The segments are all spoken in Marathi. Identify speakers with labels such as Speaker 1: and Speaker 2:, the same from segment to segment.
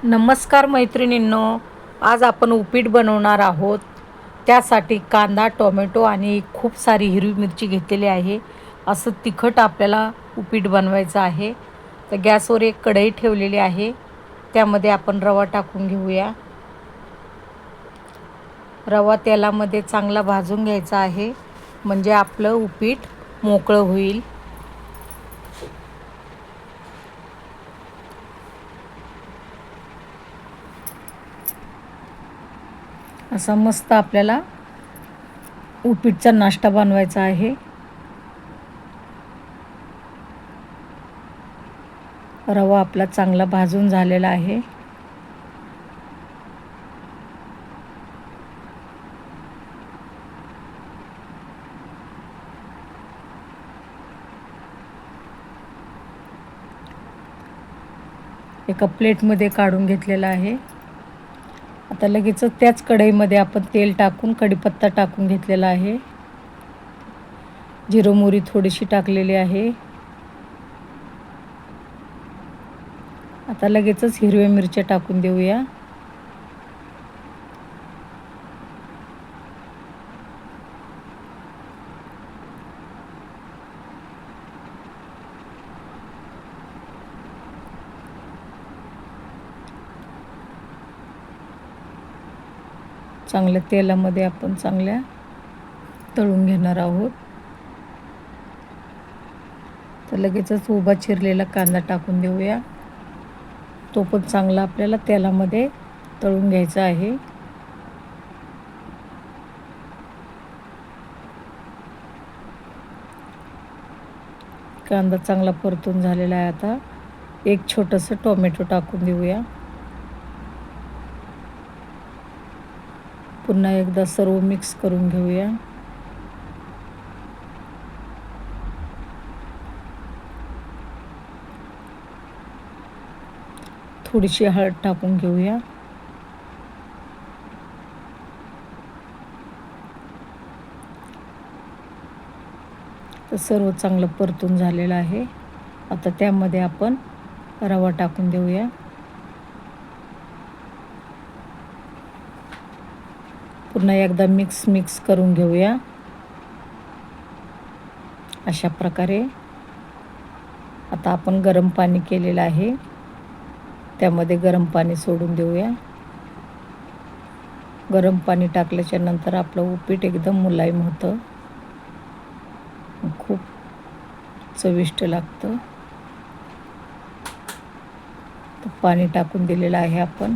Speaker 1: नमस्कार मैत्रिणींनो, आज आपण उपीट बनवणार आहोत. त्यासाठी कांदा, टोमॅटो आणि खूप सारी हिरवी मिरची घेतलेली आहे. असं तिखट आपल्याला उपीट बनवायचं आहे. तर गॅसवर एक कढई ठेवलेली आहे. त्यामध्ये आपण रवा टाकून घेऊया. रवा तेलामध्ये चांगला भाजून घ्यायचा आहे, म्हणजे आपलं उपीट मोकळं होईल. असा मस्त आपल्याला उपीटचा नाश्ता बनवायचा आहे. रवा आपला चांगला भाजून झालेला आहे. एका प्लेटमध्ये काढून घेतलेला आहे. आता लगेच त्याच कढईमध्ये आपण तेल टाकून कढीपत्ता टाकून घेतलेला आहे. जिरं मोहरी थोडीशी टाकलेली आहे. आता लगेचच हिरव्या मिरच्या टाकून देऊया. चांगल्या तेलामध्ये आपण चांगल्या तळून घेणार आहोत. तर लगेचच उभा चिरलेला कांदा टाकून देऊया. तो पण चांगला आपल्याला तेलामध्ये तळून घ्यायचा आहे. कांदा चांगला परतून झालेला आहे. आता एक छोटंसं टोमॅटो टाकून देऊया. पुन्हा एकदा सर्व मिक्स करून घेऊया. थोडीशी हळद टाकून घेऊया. तर सर्व चांगलं परतून झालेलं आहे. आता त्यामध्ये आपण रवा टाकून देऊया. पुन्हा एकदा मिक्स करून घेऊया. अशा प्रकारे आता आपण गरम पाणी केलेलं आहे, त्यामध्ये गरम पाणी सोडून देऊया. गरम पाणी टाकल्याच्या नंतर आपलं उपीट एकदम मुलायम होतं, खूप चविष्ट लागतं. तर पाणी टाकून दिलेलं आहे आपण.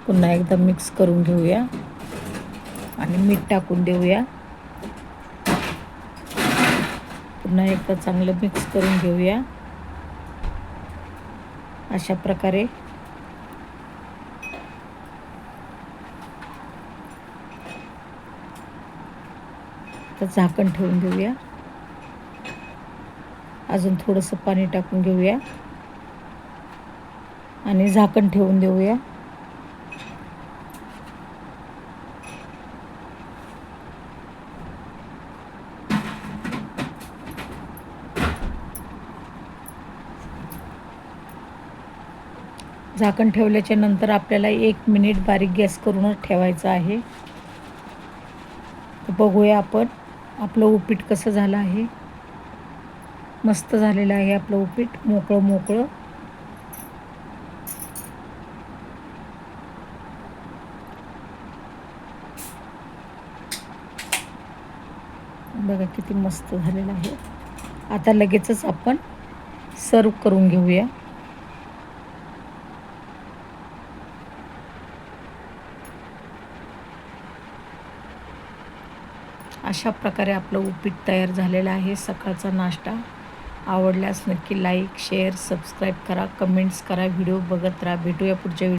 Speaker 1: पुन्हा एकदा मिक्स करून घेऊया आणि मीठ टाकून देऊया. पुन्हा एकदा चांगलं मिक्स करून घेऊया. अशा प्रकारे तर झाकण ठेवून देऊया. अजून थोडंसं पाणी टाकून घेऊया आणि झाकण ठेवून देऊया. झाकण ठेवल्याच्या नंतर आपल्याला 1 मिनिट बारीक गॅस करूनच ठेवायचं आहे. बघूया आपण आपलं उपीट कसं झालं आहे. मस्त झालेलं आहे आपलं उपीट, मोकळं मोकळं. बघा किती मस्त झालेलं आहे. आता लगेचच आपण सर्व करून घेऊया. अशा प्रकारे आपलं उपीट तयार झालेलं आहे. सकाळचा नाश्ता आवडल्यास नक्की लाईक, शेअर, सबस्क्राईब करा, कमेंट्स करा, व्हिडिओ बघत राहा. भेटूया पुढच्या